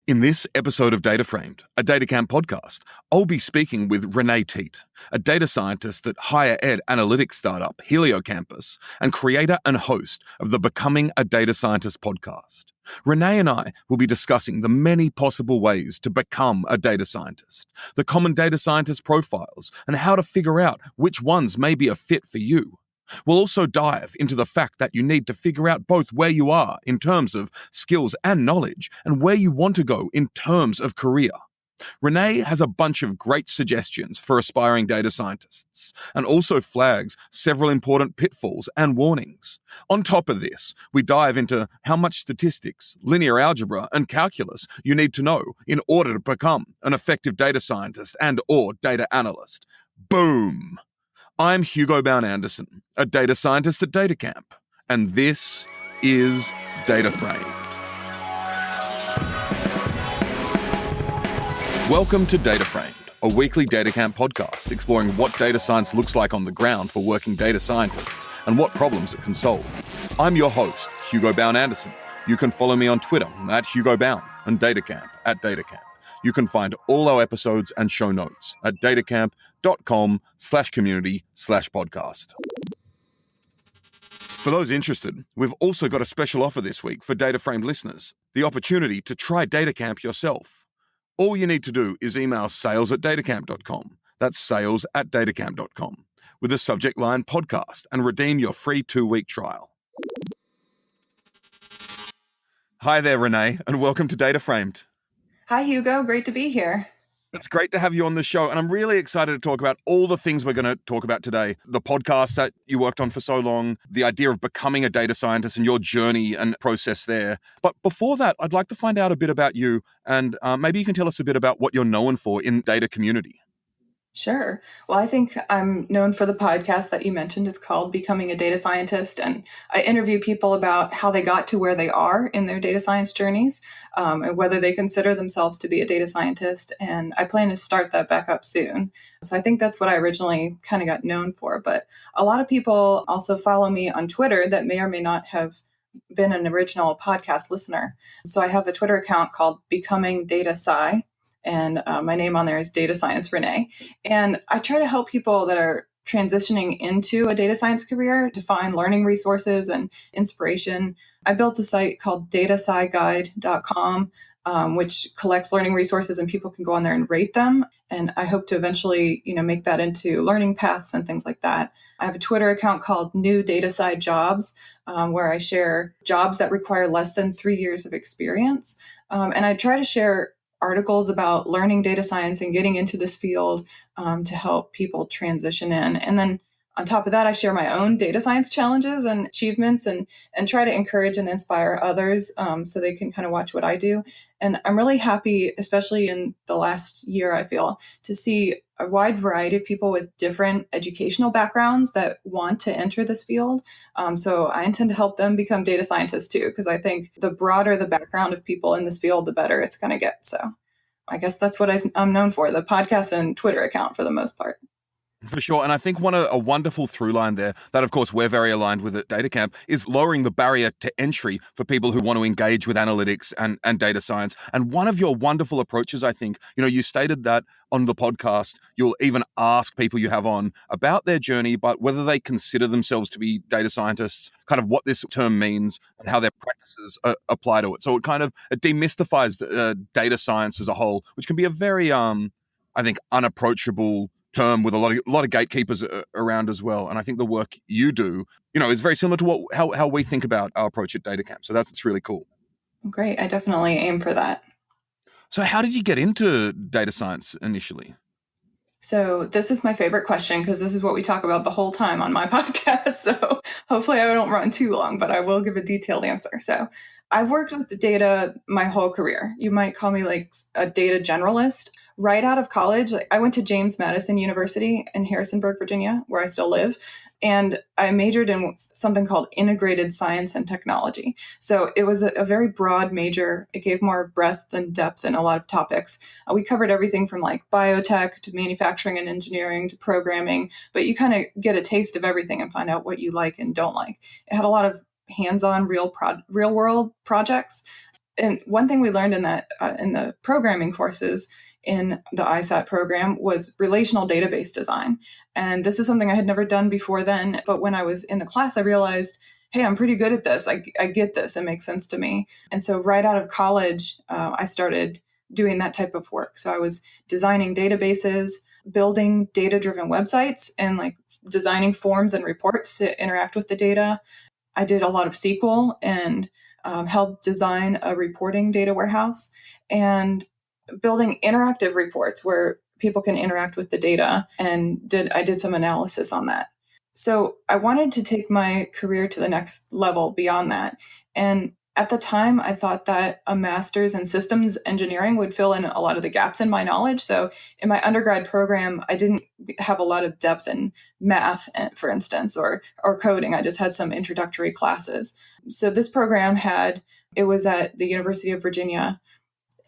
In this episode of Data Framed, a DataCamp podcast, I'll be speaking with Renee Teate, a data scientist at higher ed analytics startup HelioCampus and creator and host of the Becoming a Data Scientist podcast. Renee and I will be discussing the many possible ways to become a data scientist, the common data scientist profiles, and how to figure out which ones may be a fit for you. We'll also dive into the fact that you need to figure out both where you are in terms of skills and knowledge and where you want to go in terms of career. Renee has a bunch of great suggestions for aspiring data scientists and also flags several important pitfalls and warnings. On top of this, we dive into how much statistics, linear algebra, and calculus you need to know in order to become an effective data scientist and/or data analyst. Boom! I'm Hugo Anderson, a data scientist at DataCamp, and this is Data Framed. Welcome to Data Framed, a weekly DataCamp podcast exploring what data science looks like on the ground for working data scientists and what problems it can solve. I'm your host, Hugo Anderson. You can follow me on Twitter at Hugo and DataCamp at DataCamp. You can find all our episodes and show notes at datacamp.com/community/podcast. For those interested, we've also got a special offer this week for Data Framed listeners, the opportunity to try DataCamp yourself. All you need to do is email sales@datacamp.com. That's sales@datacamp.com with the subject line podcast and redeem your free 2-week trial. Hi there, Renee, and welcome to Data Framed. Hi, Hugo. Great to be here. It's great to have you on the show, and I'm really excited to talk about all the things we're going to talk about today. The podcast that you worked on for so long, the idea of becoming a data scientist and your journey and process there. But before that, I'd like to find out a bit about you, and maybe you can tell us a bit about what you're known for in the data community. Sure. Well, I think I'm known for the podcast that you mentioned. It's called Becoming a Data Scientist. And I interview people about how they got to where they are in their data science journeys and whether they consider themselves to be a data scientist. And I plan to start that back up soon. So I think that's what I originally kind of got known for. But a lot of people also follow me on Twitter that may or may not have been an original podcast listener. So I have a Twitter account called Becoming Data Sci. And my name on there is Data Science Renee. And I try to help people that are transitioning into a data science career to find learning resources and inspiration. I built a site called datasciguide.com, which collects learning resources and people can go on there and rate them. And I hope to eventually, make that into learning paths and things like that. I have a Twitter account called New Data Sci Jobs, where I share jobs that require less than 3 years of experience. And I try to share articles about learning data science and getting into this field to help people transition in. And then on top of that, I share my own data science challenges and achievements and try to encourage and inspire others so they can kind of watch what I do. And I'm really happy, especially in the last year, I feel, to see a wide variety of people with different educational backgrounds that want to enter this field. So I intend to help them become data scientists too, because I think the broader the background of people in this field, the better it's going to get. So I guess that's what I'm known for, the podcast and Twitter account for the most part. For sure. And I think a wonderful through line there that, of course, we're very aligned with at DataCamp is lowering the barrier to entry for people who want to engage with analytics and data science. And one of your wonderful approaches, I think, you stated that on the podcast, you'll even ask people you have on about their journey, but whether they consider themselves to be data scientists, kind of what this term means and how their practices apply to it. So it demystifies data science as a whole, which can be a very, I think, unapproachable term with a lot of gatekeepers around as well. And I think the work you do, is very similar to how we think about our approach at DataCamp. So it's really cool. Great. I definitely aim for that. So how did you get into data science initially? So this is my favorite question because this is what we talk about the whole time on my podcast. So hopefully I don't run too long, but I will give a detailed answer. So I've worked with the data my whole career. You might call me like a data generalist. Right out of college, I went to James Madison University in Harrisonburg, Virginia, where I still live. And I majored in something called integrated science and technology. So it was a very broad major. It gave more breadth and depth in a lot of topics. We covered everything from like biotech to manufacturing and engineering to programming, but you kind of get a taste of everything and find out what you like and don't like. It had a lot of hands-on real world projects. And one thing we learned in that in the programming courses in the ISAT program was relational database design. And this is something I had never done before then. But when I was in the class, I realized, hey, I'm pretty good at this. I get this. It makes sense to me. And so right out of college, I started doing that type of work. So I was designing databases, building data-driven websites, and like designing forms and reports to interact with the data. I did a lot of SQL and helped design a reporting data warehouse and building interactive reports where people can interact with the data. And I did some analysis on that. So I wanted to take my career to the next level beyond that. And at the time, I thought that a master's in systems engineering would fill in a lot of the gaps in my knowledge. So in my undergrad program, I didn't have a lot of depth in math, for instance, or coding. I just had some introductory classes. So this program it was at the University of Virginia,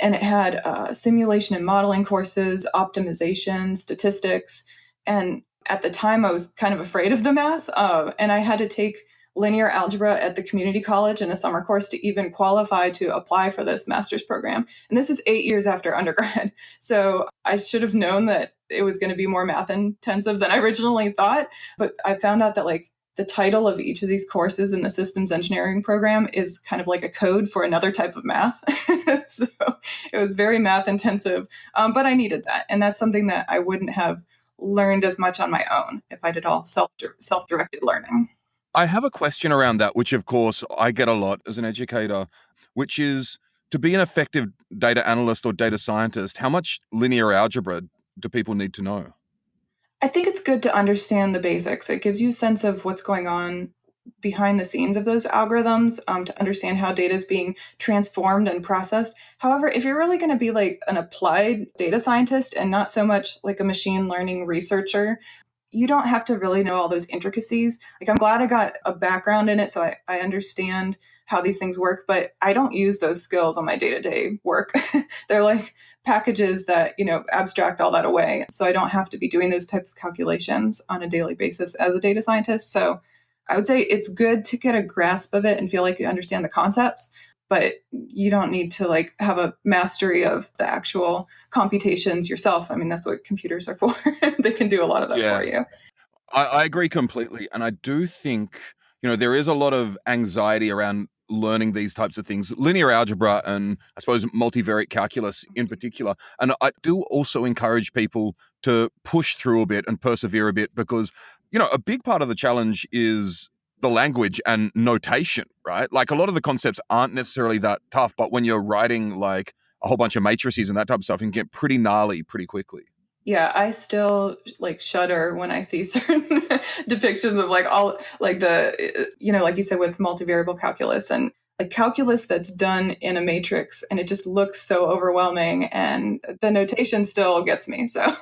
and it had simulation and modeling courses, optimization, statistics. And at the time, I was kind of afraid of the math, and I had to take linear algebra at the community college in a summer course to even qualify to apply for this master's program. And this is 8 years after undergrad. So I should have known that it was going to be more math intensive than I originally thought. But I found out that like the title of each of these courses in the systems engineering program is kind of like a code for another type of math. So it was very math intensive, but I needed that. And that's something that I wouldn't have learned as much on my own if I did all self-directed learning. I have a question around that, which of course I get a lot as an educator, which is to be an effective data analyst or data scientist, how much linear algebra do people need to know? I think it's good to understand the basics. It gives you a sense of what's going on behind the scenes of those algorithms, to understand how data is being transformed and processed. However, if you're really going to be like an applied data scientist and not so much like a machine learning researcher, you don't have to really know all those intricacies. Like, I'm glad I got a background in it, so I understand how these things work, but I don't use those skills on my day-to-day work. They're like packages that, abstract all that away. So I don't have to be doing those type of calculations on a daily basis as a data scientist. So I would say it's good to get a grasp of it and feel like you understand the concepts, but you don't need to like have a mastery of the actual computations yourself. I mean, that's what computers are for. They can do a lot of that for you. I agree completely. And I do think, there is a lot of anxiety around learning these types of things, linear algebra and I suppose multivariate calculus in particular. And I do also encourage people to push through a bit and persevere a bit because, a big part of the challenge is the language and notation, right? Like a lot of the concepts aren't necessarily that tough, but when you're writing like a whole bunch of matrices and that type of stuff, it can get pretty gnarly pretty quickly. Yeah, I still like shudder when I see certain depictions of like all like like you said with multivariable calculus and like calculus that's done in a matrix and it just looks so overwhelming and the notation still gets me. So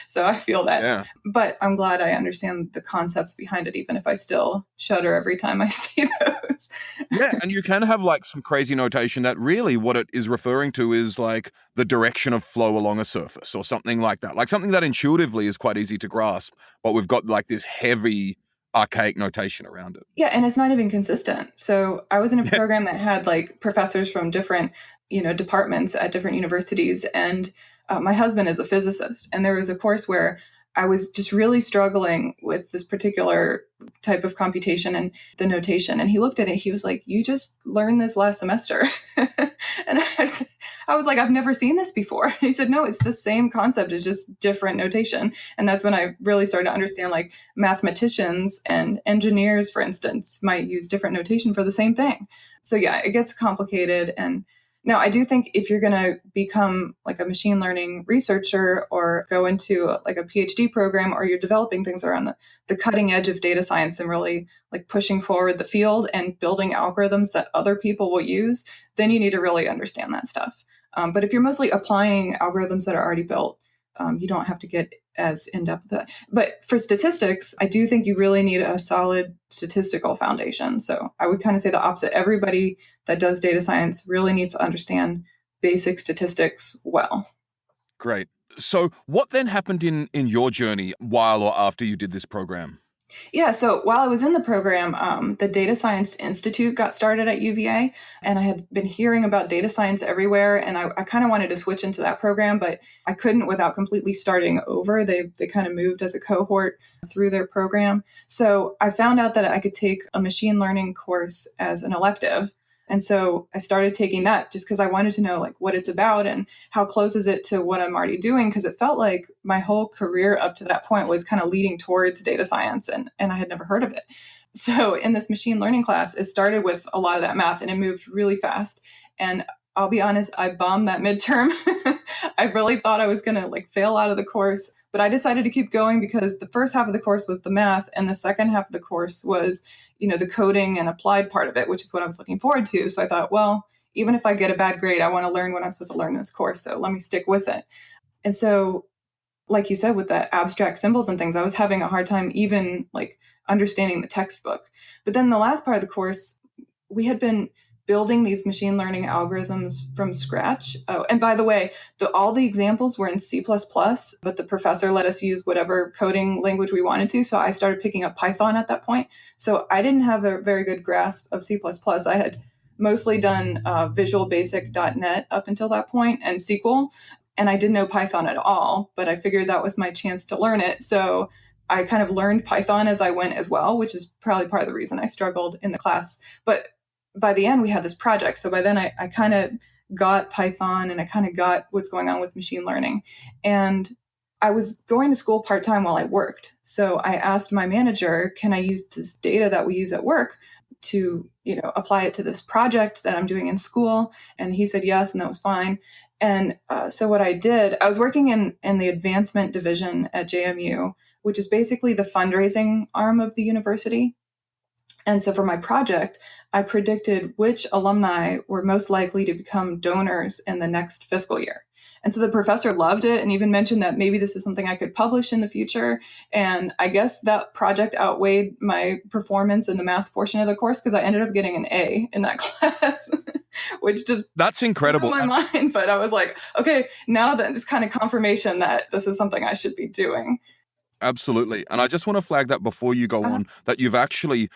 so I feel that. Yeah. But I'm glad I understand the concepts behind it, even if I still shudder every time I see those. Yeah, and you can have like some crazy notation that really what it is referring to is like the direction of flow along a surface or something like that. Like something that intuitively is quite easy to grasp, but we've got like this heavy archaic notation around it. Yeah, and it's not even consistent. So I was in a program that had like professors from different, departments at different universities, and my husband is a physicist, and there was a course where I was just really struggling with this particular type of computation and the notation. And he looked at it, he was like, "You just learned this last semester." And I was like, "I've never seen this before." He said, "No, it's the same concept, it's just different notation." And that's when I really started to understand like mathematicians and engineers, for instance, might use different notation for the same thing. So yeah, it gets complicated. And now, I do think if you're going to become like a machine learning researcher or go into like a PhD program, or you're developing things around the cutting edge of data science and really like pushing forward the field and building algorithms that other people will use, then you need to really understand that stuff. But if you're mostly applying algorithms that are already built, you don't have to get as in-depth with that. But for statistics, I do think you really need a solid statistical foundation. So I would kind of say the opposite. Everybody that does data science really needs to understand basic statistics well. Great. So what then happened in your journey while or after you did this program? Yeah, so while I was in the program, the Data Science Institute got started at UVA, and I had been hearing about data science everywhere, and I kind of wanted to switch into that program, but I couldn't without completely starting over. They kind of moved as a cohort through their program. So I found out that I could take a machine learning course as an elective. And so I started taking that just because I wanted to know like what it's about and how close is it to what I'm already doing, because it felt like my whole career up to that point was kind of leading towards data science, and I had never heard of it. So in this machine learning class, it started with a lot of that math and it moved really fast. And I'll be honest, I bombed that midterm. I really thought I was going to like fail out of the course, but I decided to keep going because the first half of the course was the math and the second half of the course was, the coding and applied part of it, which is what I was looking forward to. So I thought, well, even if I get a bad grade, I want to learn what I'm supposed to learn in this course. So let me stick with it. And so, like you said, with the abstract symbols and things, I was having a hard time even like understanding the textbook. But then the last part of the course, we had been building these machine learning algorithms from scratch. Oh, and by the way, all the examples were in C++, but the professor let us use whatever coding language we wanted to. So I started picking up Python at that point. So I didn't have a very good grasp of C++. I had mostly done Visual Basic.NET up until that point and SQL. And I didn't know Python at all, but I figured that was my chance to learn it. So I kind of learned Python as I went as well, which is probably part of the reason I struggled in the class. But by the end, we had this project. So by then, I kind of got Python and I kind of got what's going on with machine learning. And I was going to school part-time while I worked. So I asked my manager, can I use this data that we use at work to, apply it to this project that I'm doing in school? And he said yes, and that was fine. And so what I did, I was working in the advancement division at JMU, which is basically the fundraising arm of the university. And so for my project, I predicted which alumni were most likely to become donors in the next fiscal year. And so the professor loved it and even mentioned that maybe this is something I could publish in the future. And I guess that project outweighed my performance in the math portion of the course because I ended up getting an A in that class, which just That's incredible. blew my mind. But I was like, okay, now that it's kind of confirmation that this is something I should be doing. Absolutely. And I just want to flag that before you go on, that you've actually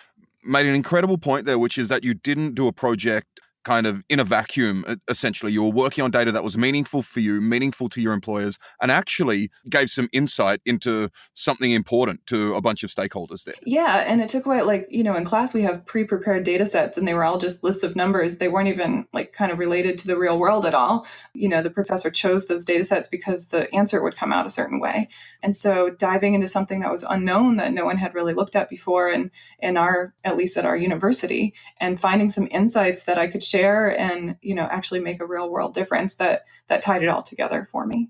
made an incredible point there, which is that you didn't do a project kind of in a vacuum, essentially. You were working on data that was meaningful for you, meaningful to your employers, and actually gave some insight into something important to a bunch of stakeholders there. Yeah, and it took away, like, in class we have pre-prepared data sets and they were all just lists of numbers. They weren't even like kind of related to the real world at all. The professor chose those data sets because the answer would come out a certain way. And so diving into something that was unknown that no one had really looked at before and at least at our university, and finding some insights that I could share and, actually make a real world difference that tied it all together for me.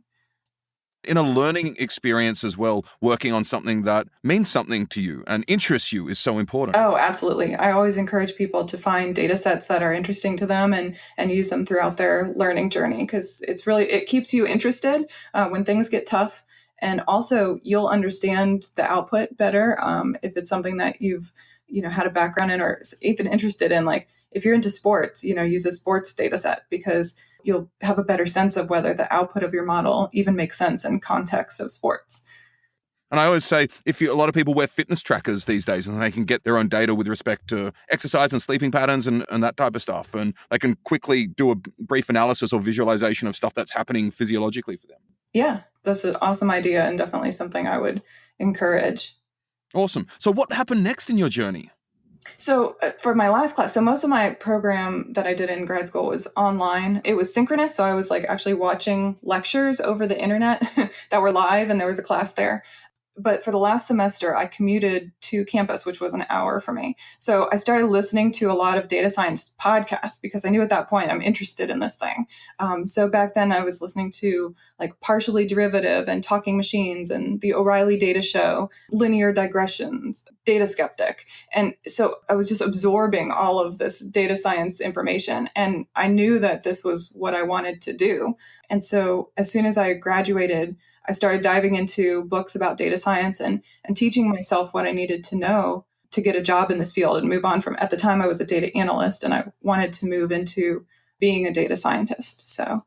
In a learning experience as well, working on something that means something to you and interests you is so important. Oh, absolutely. I always encourage people to find data sets that are interesting to them and use them throughout their learning journey, because it keeps you interested when things get tough. And also you'll understand the output better if it's something that you've had a background in or even interested in. Like if you're into sports, use a sports data set because you'll have a better sense of whether the output of your model even makes sense in context of sports. And I always say, a lot of people wear fitness trackers these days and they can get their own data with respect to exercise and sleeping patterns and that type of stuff. And they can quickly do a brief analysis or visualization of stuff that's happening physiologically for them. Yeah, that's an awesome idea and definitely something I would encourage. Awesome. So what happened next in your journey? So for my last class, so most of my program that I did in grad school was online. It was synchronous. So I was like actually watching lectures over the internet that were live and there was a class there. But for the last semester, I commuted to campus, which was an hour for me. So I started listening to a lot of data science podcasts because I knew at that point I'm interested in this thing. So back then I was listening to like Partially Derivative and Talking Machines and the O'Reilly Data Show, Linear Digressions, Data Skeptic. And so I was just absorbing all of this data science information. And I knew that this was what I wanted to do. And so as soon as I graduated, I started diving into books about data science and teaching myself what I needed to know to get a job in this field and move on from, at the time I was a data analyst and I wanted to move into being a data scientist. So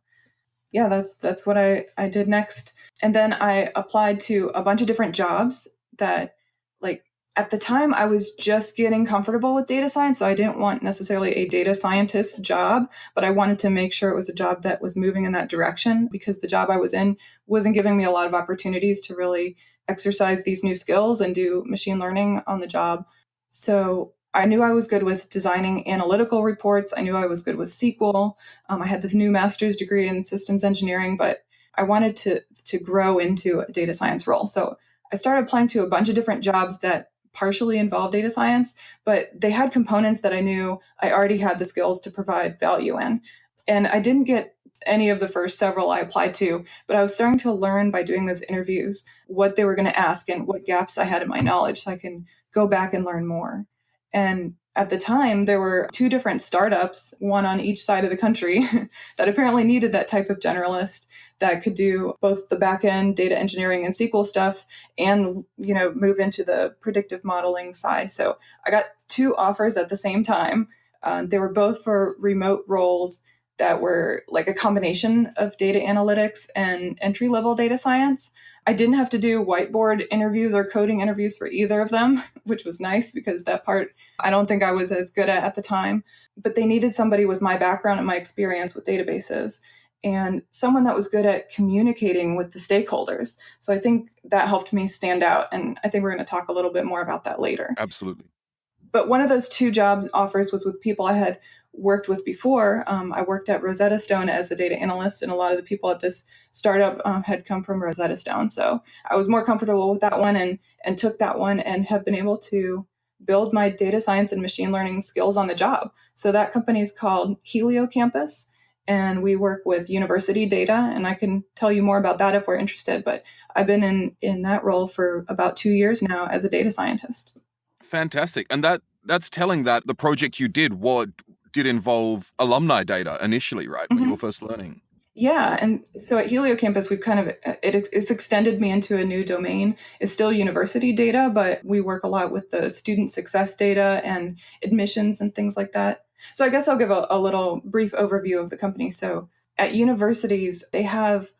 yeah, that's what I did next. And then I applied to a bunch of different jobs that like at the time, I was just getting comfortable with data science, so I didn't want necessarily a data scientist job, but I wanted to make sure it was a job that was moving in that direction because the job I was in wasn't giving me a lot of opportunities to really exercise these new skills and do machine learning on the job. So I knew I was good with designing analytical reports. I knew I was good with SQL. I had this new master's degree in systems engineering, but I wanted to grow into a data science role. So I started applying to a bunch of different jobs that partially involved data science, but they had components that I knew I already had the skills to provide value in. And I didn't get any of the first several I applied to, but I was starting to learn by doing those interviews what they were going to ask and what gaps I had in my knowledge so I can go back and learn more. And at the time, there were two different startups, one on each side of the country, that apparently needed that type of generalist that could do both the back-end data engineering and SQL stuff and, move into the predictive modeling side. So I got two offers at the same time. They were both for remote roles that were like a combination of data analytics and entry-level data science. I didn't have to do whiteboard interviews or coding interviews for either of them, which was nice because that part I don't think I was as good at the time. But they needed somebody with my background and my experience with databases and someone that was good at communicating with the stakeholders. So I think that helped me stand out. And I think we're going to talk a little bit more about that later. Absolutely. But one of those two job offers was with people I had worked with before. I worked at Rosetta Stone as a data analyst, and a lot of the people at this startup had come from Rosetta Stone. So I was more comfortable with that one and took that one and have been able to build my data science and machine learning skills on the job. So that company is called HelioCampus, and we work with university data, and I can tell you more about that if we're interested. But I've been in that role for about 2 years now as a data scientist. Fantastic. And that's telling that the project you did did involve alumni data initially, right? When you were first learning. Yeah. And so at HelioCampus, we've kind of, it's extended me into a new domain. It's still university data, but we work a lot with the student success data and admissions and things like that. So I guess I'll give a little brief overview of the company. So at universities, they have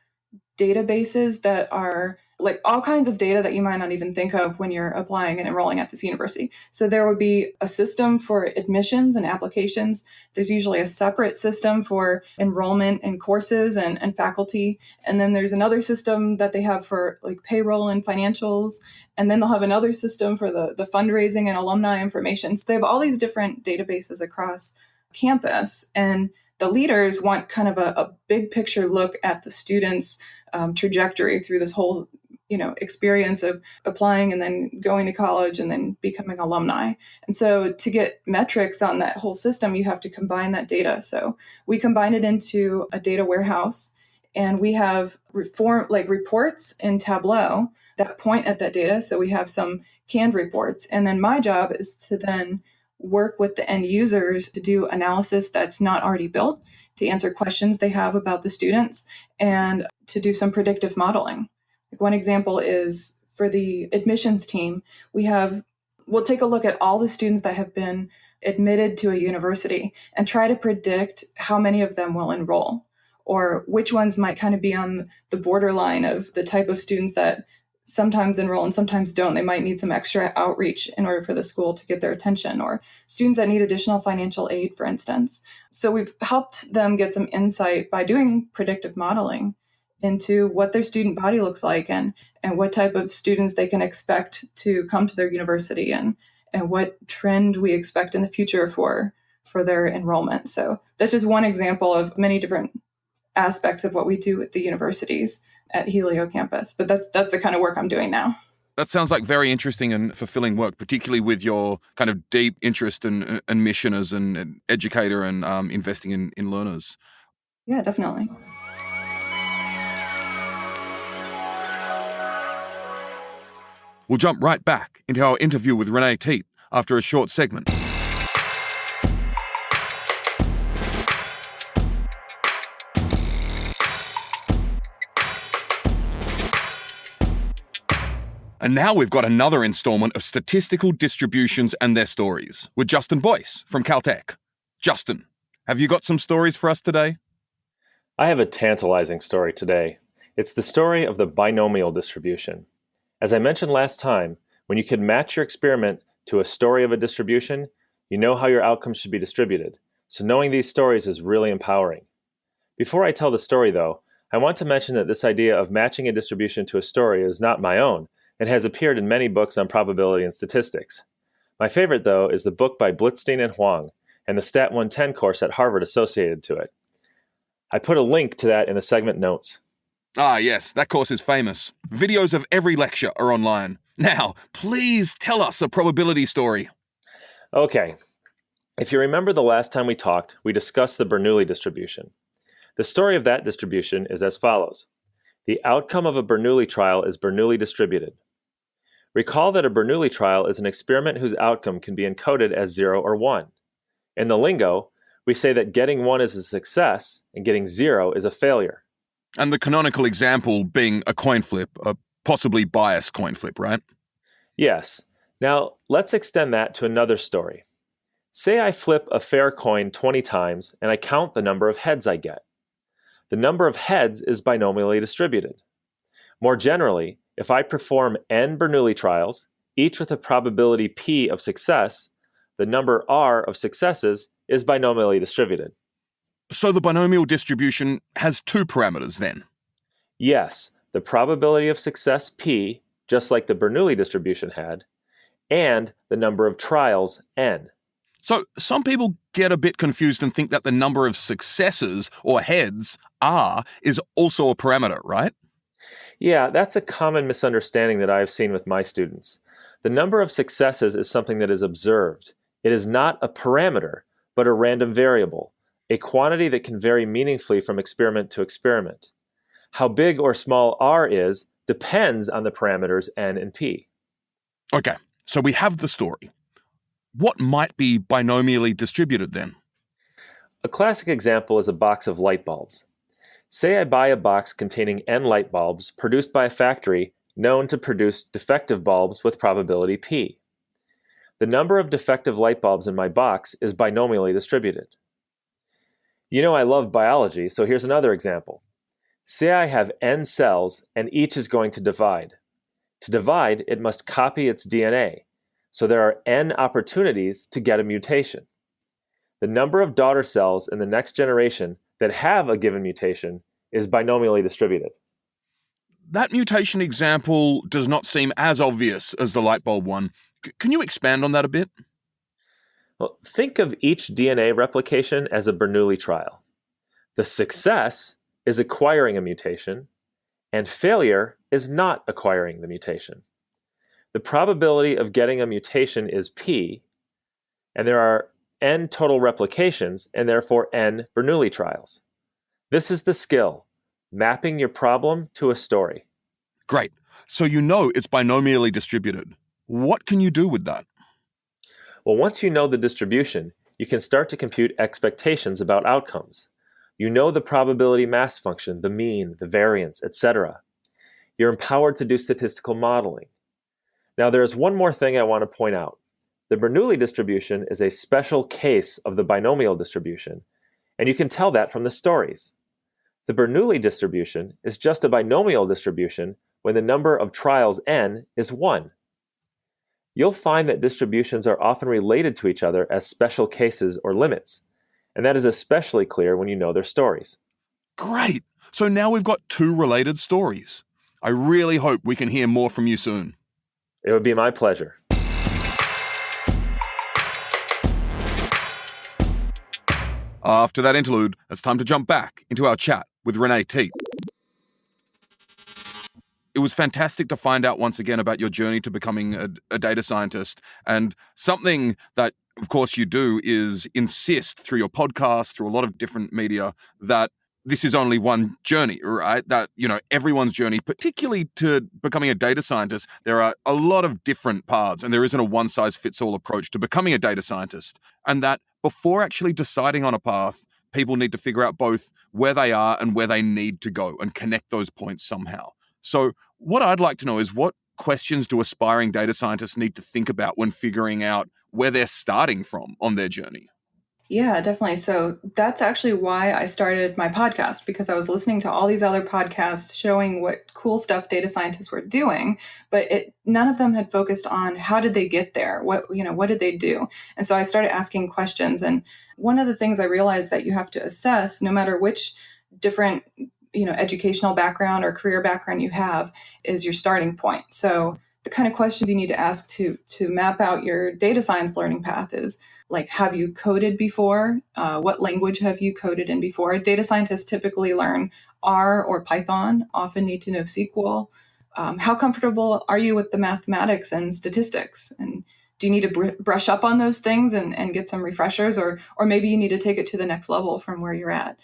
databases that are like all kinds of data that you might not even think of when you're applying and enrolling at this university. So there would be a system for admissions and applications. There's usually a separate system for enrollment and courses and faculty. And then there's another system that they have for like payroll and financials. And then they'll have another system for the fundraising and alumni information. So they have all these different databases across campus. And the leaders want kind of a big picture look at the students' trajectory through this whole experience of applying and then going to college and then becoming alumni. And so to get metrics on that whole system, you have to combine that data. So we combine it into a data warehouse, and we have reports in Tableau that point at that data. So we have some canned reports. And then my job is to then work with the end users to do analysis that's not already built, to answer questions they have about the students, and to do some predictive modeling. Like one example is for the admissions team, we'll take a look at all the students that have been admitted to a university and try to predict how many of them will enroll, or which ones might kind of be on the borderline of the type of students that sometimes enroll and sometimes don't. They might need some extra outreach in order for the school to get their attention, or students that need additional financial aid, for instance. So we've helped them get some insight by doing predictive modeling into what their student body looks like and what type of students they can expect to come to their university and what trend we expect in the future for their enrollment. So that's just one example of many different aspects of what we do at the universities at HelioCampus. But that's the kind of work I'm doing now. That sounds like very interesting and fulfilling work, particularly with your kind of deep interest and mission as an educator and investing in learners. Yeah, definitely. We'll jump right back into our interview with Renee Teate after a short segment. And now we've got another installment of Statistical Distributions and Their Stories with Justin Boyce from Caltech. Justin, have you got some stories for us today? I have a tantalizing story today. It's the story of the binomial distribution. As I mentioned last time, When you can match your experiment to a story of a distribution, you know how your outcomes should be distributed. So knowing these stories is really empowering. Before I tell the story, though, I want to mention that this idea of matching a distribution to a story is not my own and has appeared in many books on probability and statistics. My favorite, though, is the book by Blitzstein and Huang and the Stat 110 course at Harvard associated to it. I put a link to that in the segment notes. Ah, yes, that course is famous. Videos of every lecture are online. Now, please tell us a probability story. Okay, if you remember the last time we talked, we discussed the Bernoulli distribution. The story of that distribution is as follows. The outcome of a Bernoulli trial is Bernoulli distributed. Recall that a Bernoulli trial is an experiment whose outcome can be encoded as 0 or 1. In the lingo, we say that getting 1 is a success and getting 0 is a failure. And the canonical example being a coin flip, a possibly biased coin flip, right? Yes. Now, let's extend that to another story. Say I flip a fair coin 20 times and I count the number of heads I get. The number of heads is binomially distributed. More generally, if I perform n Bernoulli trials, each with a probability p of success, the number r of successes is binomially distributed. So the binomial distribution has two parameters then? Yes, the probability of success p, just like the Bernoulli distribution had, and the number of trials n. So some people get a bit confused and think that the number of successes, or heads, r, is also a parameter, right? Yeah, that's a common misunderstanding that I've seen with my students. The number of successes is something that is observed. It is not a parameter, but a random variable, a quantity that can vary meaningfully from experiment to experiment. How big or small r is depends on the parameters n and p. Okay, so we have the story. What might be binomially distributed then? A classic example is a box of light bulbs. Say I buy a box containing n light bulbs produced by a factory known to produce defective bulbs with probability p. The number of defective light bulbs in my box is binomially distributed. You know I love biology, so here's another example. Say I have n cells and each is going to divide. To divide, it must copy its DNA, so there are n opportunities to get a mutation. The number of daughter cells in the next generation that have a given mutation is binomially distributed. That mutation example does not seem as obvious as the light bulb one. Can you expand on that a bit? Well, think of each DNA replication as a Bernoulli trial. The success is acquiring a mutation, and failure is not acquiring the mutation. The probability of getting a mutation is p, and there are n total replications and therefore n Bernoulli trials. This is the skill, mapping your problem to a story. Great. So you know it's binomially distributed. What can you do with that? Well, once you know the distribution, you can start to compute expectations about outcomes. You know the probability mass function, the mean, the variance, etc. You're empowered to do statistical modeling. Now, there is one more thing I want to point out. The Bernoulli distribution is a special case of the binomial distribution, and you can tell that from the stories. The Bernoulli distribution is just a binomial distribution when the number of trials n is 1. You'll find that distributions are often related to each other as special cases or limits, and that is especially clear when you know their stories. Great. So now we've got two related stories. I really hope we can hear more from you soon. It would be my pleasure. After that interlude, it's time to jump back into our chat with Renee Teate. It was fantastic to find out once again about your journey to becoming a data scientist. And something that, of course, you do is insist through your podcast, through a lot of different media, that this is only one journey, right? That, everyone's journey, particularly to becoming a data scientist, there are a lot of different paths and there isn't a one-size-fits-all approach to becoming a data scientist. And that before actually deciding on a path, people need to figure out both where they are and where they need to go and connect those points somehow. So what I'd like to know is, what questions do aspiring data scientists need to think about when figuring out where they're starting from on their journey? Yeah, definitely. So that's actually why I started my podcast, because I was listening to all these other podcasts showing what cool stuff data scientists were doing, but none of them had focused on how did they get there? What did they do? And so I started asking questions. And one of the things I realized that you have to assess, no matter which different, educational background or career background you have, is your starting point. So the kind of questions you need to ask to map out your data science learning path is, like, have you coded before? What language have you coded in before? Data scientists typically learn R or Python, often need to know SQL. How comfortable are you with the mathematics and statistics? And do you need to brush up on those things and get some refreshers, or maybe you need to take it to the next level from where you're at?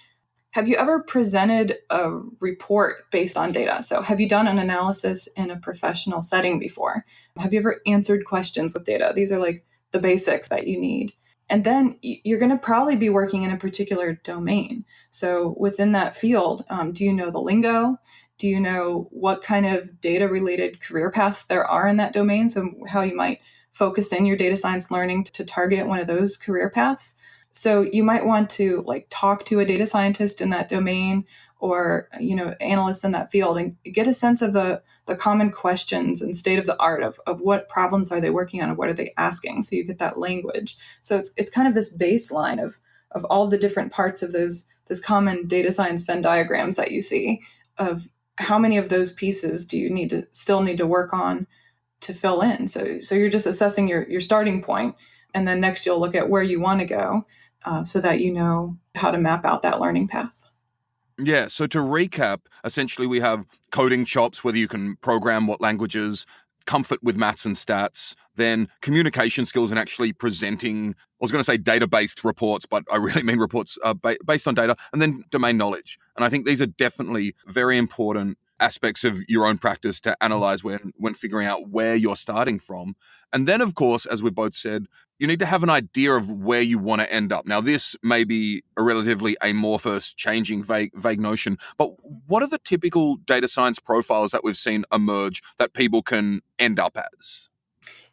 Have you ever presented a report based on data? So have you done an analysis in a professional setting before? Have you ever answered questions with data? These are like the basics that you need. And then you're going to probably be working in a particular domain. So within that field, do you know the lingo? Do you know what kind of data related career paths there are in that domain? So how you might focus in your data science learning to target one of those career paths. So you might want to like talk to a data scientist in that domain, or analysts in that field, and get a sense of the common questions and state of the art of what problems are they working on and what are they asking. So you get that language. So it's kind of this baseline of all the different parts of those common data science Venn diagrams that you see, of how many of those pieces do you still need to work on to fill in. So you're just assessing your starting point, and then next you'll look at where you want to go, so that you know how to map out that learning path. Yeah, so to recap, essentially we have coding chops, whether you can program what languages, comfort with maths and stats, then communication skills and actually presenting, I was going to say data-based reports, but I really mean reports based on data, and then domain knowledge. And I think these are definitely very important aspects of your own practice to analyze when figuring out where you're starting from. And then, of course, as we both said, you need to have an idea of where you want to end up. Now, this may be a relatively amorphous, changing, vague notion, but what are the typical data science profiles that we've seen emerge that people can end up as?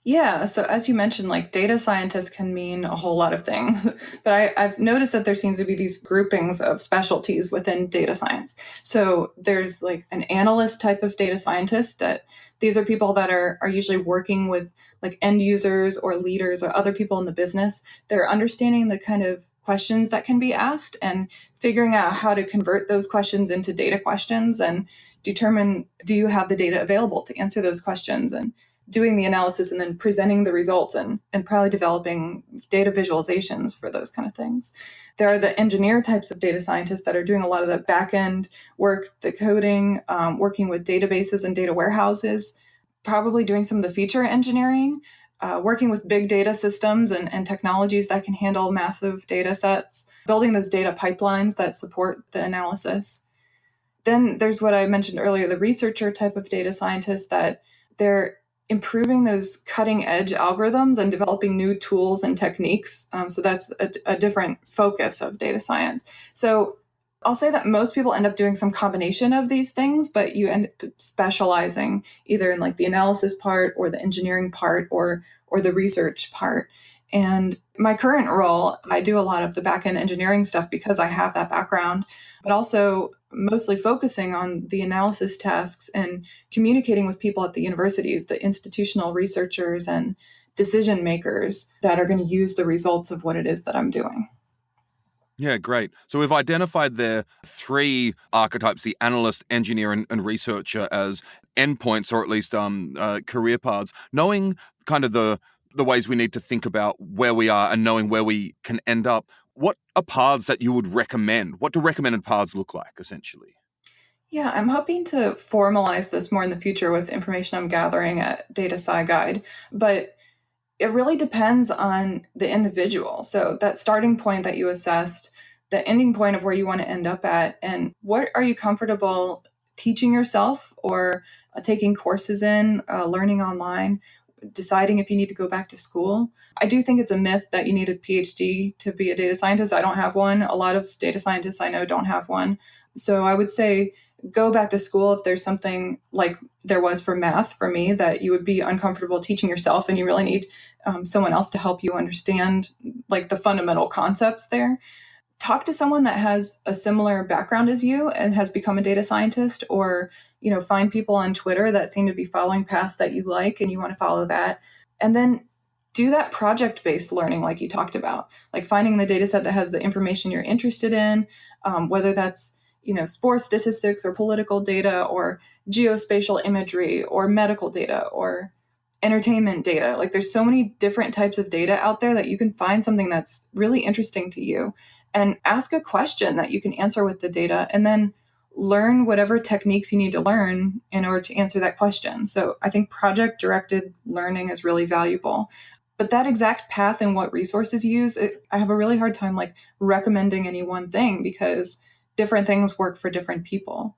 Yeah, so as you mentioned, like data scientists can mean a whole lot of things, but I've noticed that there seems to be these groupings of specialties within data science. So there's like an analyst type of data scientist, that these are people that are usually working with like end users or leaders or other people in the business. They're understanding the kind of questions that can be asked and figuring out how to convert those questions into data questions and determine, do you have the data available to answer those questions, and doing the analysis and then presenting the results, and probably developing data visualizations for those kind of things. There are the engineer types of data scientists that are doing a lot of the back end work, the coding, working with databases and data warehouses, probably doing some of the feature engineering, working with big data systems and technologies that can handle massive data sets, building those data pipelines that support the analysis. Then there's what I mentioned earlier, the researcher type of data scientists, that they're improving those cutting edge algorithms and developing new tools and techniques. So that's a different focus of data science. So I'll say that most people end up doing some combination of these things, but you end up specializing either in like the analysis part or the engineering part or the research part. And my current role, I do a lot of the back-end engineering stuff because I have that background, but also mostly focusing on the analysis tasks and communicating with people at the universities, the institutional researchers and decision makers that are going to use the results of what it is that I'm doing. Yeah, great. So we've identified there three archetypes: the analyst, engineer, and researcher as endpoints, or at least career paths. Knowing kind of the ways we need to think about where we are and knowing where we can end up, what are paths that you would recommend? What do recommended paths look like, essentially? Yeah, I'm hoping to formalize this more in the future with information I'm gathering at Data Sci Guide, but it really depends on the individual. So that starting point that you assessed, the ending point of where you want to end up at, and what are you comfortable teaching yourself or taking courses in, learning online, deciding if you need to go back to school. I do think it's a myth that you need a PhD to be a data scientist. I don't have one. A lot of data scientists I know don't have one. So I would say go back to school if there's something like there was for math for me that you would be uncomfortable teaching yourself and you really need someone else to help you understand like the fundamental concepts there. Talk to someone that has a similar background as you and has become a data scientist, or, find people on Twitter that seem to be following paths that you like and you want to follow that. And then do that project-based learning like you talked about, like finding the data set that has the information you're interested in, whether that's, sports statistics or political data or geospatial imagery or medical data or entertainment data. Like there's so many different types of data out there that you can find something that's really interesting to you and ask a question that you can answer with the data, and then learn whatever techniques you need to learn in order to answer that question. So I think project-directed learning is really valuable. But that exact path and what resources you use, I have a really hard time like recommending any one thing because different things work for different people.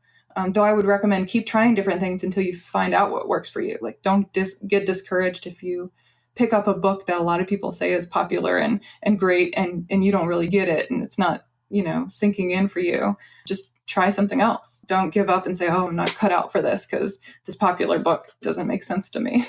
Though I would recommend keep trying different things until you find out what works for you. Like don't get discouraged if you pick up a book that a lot of people say is popular and great and you don't really get it and it's not, sinking in for you. Just try something else. Don't give up and say, oh, I'm not cut out for this because this popular book doesn't make sense to me.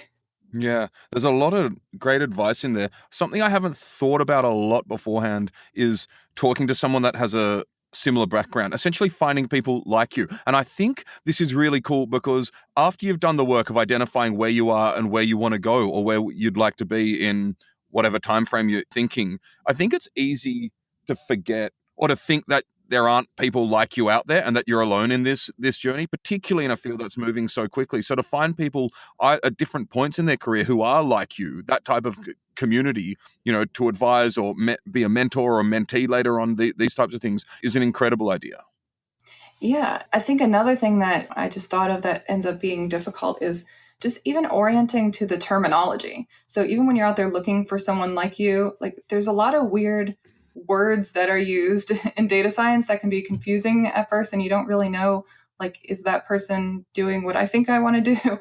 Yeah, there's a lot of great advice in there. Something I haven't thought about a lot beforehand is talking to someone that has a similar background, essentially finding people like you. And I think this is really cool because after you've done the work of identifying where you are and where you want to go or where you'd like to be in whatever time frame you're thinking, I think it's easy to forget or to think that there aren't people like you out there and that you're alone in this journey, particularly in a field that's moving so quickly. So to find people at different points in their career who are like you, that type of community, to advise or be a mentor or a mentee later on, these types of things is an incredible idea. Yeah, I think another thing that I just thought of that ends up being difficult is just even orienting to the terminology. So even when you're out there looking for someone like you, like there's a lot of weird words that are used in data science that can be confusing at first and you don't really know, like, is that person doing what I think I want to do?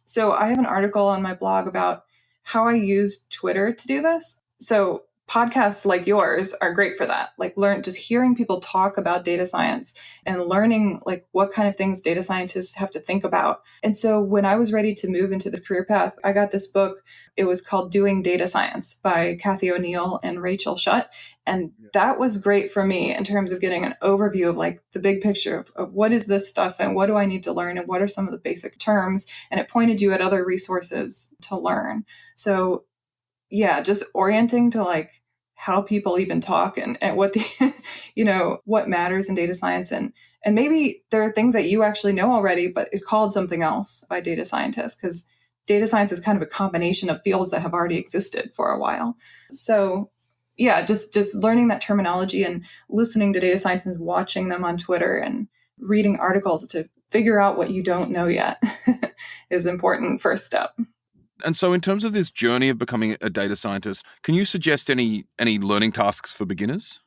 So I have an article on my blog about how I use Twitter to do this. So podcasts like yours are great for that. Like just hearing people talk about data science and learning like what kind of things data scientists have to think about. And so when I was ready to move into this career path, I got this book. It was called Doing Data Science by Kathy O'Neill and Rachel Shutt. And that was great for me in terms of getting an overview of like the big picture of what is this stuff and what do I need to learn and what are some of the basic terms. And it pointed you at other resources to learn. So yeah, just orienting to like how people even talk and what the, what matters in data science. And maybe there are things that you actually know already, but is called something else by data scientists because data science is kind of a combination of fields that have already existed for a while. So yeah, just learning that terminology and listening to data scientists, watching them on Twitter and reading articles to figure out what you don't know yet is important first step. And so in terms of this journey of becoming a data scientist, can you suggest any learning tasks for beginners?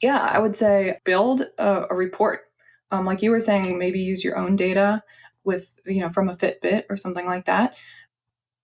Yeah, I would say build a report. Like you were saying, maybe use your own data with, from a Fitbit or something like that.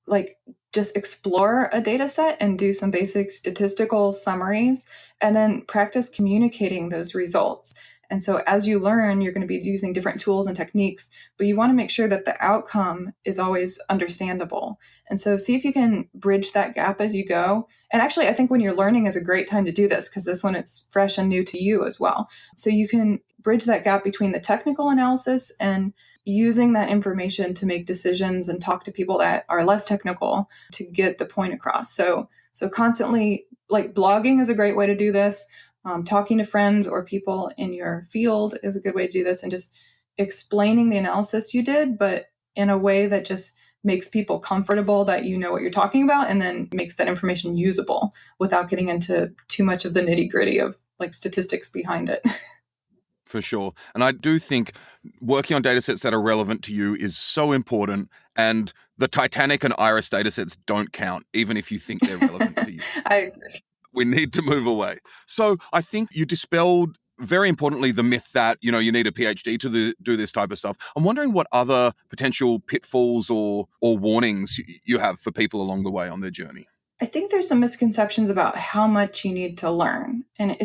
Like just explore a data set and do some basic statistical summaries and then practice communicating those results. And so as you learn, you're going to be using different tools and techniques, but you want to make sure that the outcome is always understandable. And so see if you can bridge that gap as you go. And actually, I think when you're learning is a great time to do this because this one it's fresh and new to you as well. So you can bridge that gap between the technical analysis and using that information to make decisions and talk to people that are less technical to get the point across. So constantly, like blogging is a great way to do this. Talking to friends or people in your field is a good way to do this and just explaining the analysis you did, but in a way that just makes people comfortable that you know what you're talking about and then makes that information usable without getting into too much of the nitty gritty of like statistics behind it. For sure. And I do think working on data sets that are relevant to you is so important. And the Titanic and Iris data sets don't count, even if you think they're relevant to you. I agree. We need to move away. So I think you dispelled, very importantly, the myth that, you need a PhD to do this type of stuff. I'm wondering what other potential pitfalls or warnings you have for people along the way on their journey. I think there's some misconceptions about how much you need to learn. And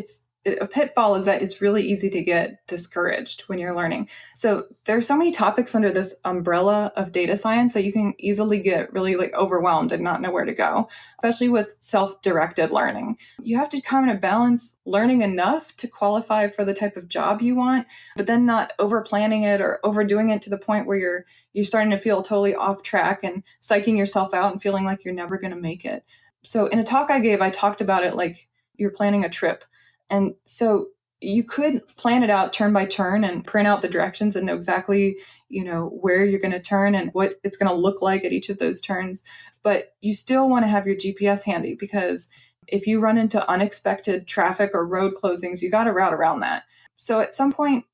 a pitfall is that it's really easy to get discouraged when you're learning. So there's so many topics under this umbrella of data science that you can easily get really like overwhelmed and not know where to go, especially with self-directed learning. You have to kind of balance learning enough to qualify for the type of job you want, but then not over planning it or overdoing it to the point where you're starting to feel totally off track and psyching yourself out and feeling like you're never going to make it. So in a talk I gave, I talked about it like you're planning a trip. And so you could plan it out turn by turn and print out the directions and know exactly, where you're going to turn and what it's going to look like at each of those turns. But you still want to have your GPS handy, because if you run into unexpected traffic or road closings, you got to route around that. So at some point,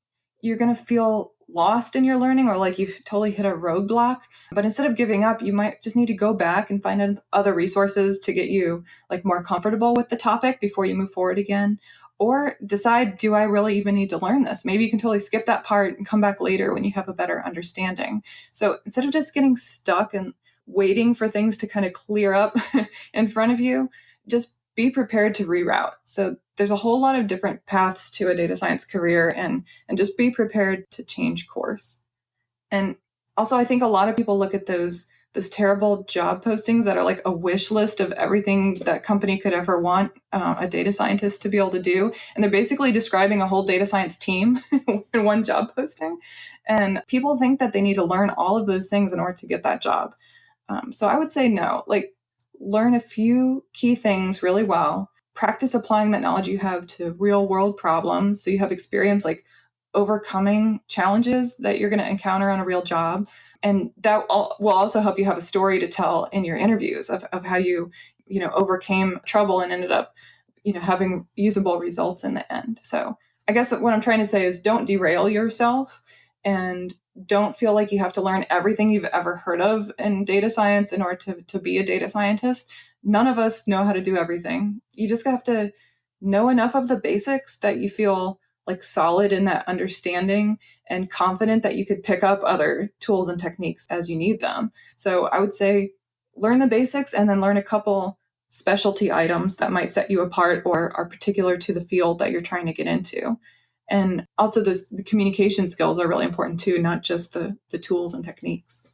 you're going to feel lost in your learning or like you've totally hit a roadblock. But instead of giving up, you might just need to go back and find other resources to get you like more comfortable with the topic before you move forward again. Or decide, do I really even need to learn this? Maybe you can totally skip that part and come back later when you have a better understanding. So instead of just getting stuck and waiting for things to kind of clear up in front of you, just be prepared to reroute. So there's a whole lot of different paths to a data science career, and just be prepared to change course. And also, I think a lot of people look at those terrible job postings that are like a wish list of everything that company could ever want a data scientist to be able to do. And they're basically describing a whole data science team in one job posting. And people think that they need to learn all of those things in order to get that job. So I would say no, like learn a few key things really well, practice applying that knowledge you have to real world problems. So you have experience like overcoming challenges that you're going to encounter on a real job. And that will also help you have a story to tell in your interviews of how you overcame trouble and ended up, having usable results in the end. So I guess what I'm trying to say is don't derail yourself and don't feel like you have to learn everything you've ever heard of in data science in order to be a data scientist. None of us know how to do everything. You just have to know enough of the basics that you feel like solid in that understanding and confident that you could pick up other tools and techniques as you need them. So I would say learn the basics and then learn a couple specialty items that might set you apart or are particular to the field that you're trying to get into. And also the communication skills are really important too, not just the tools and techniques.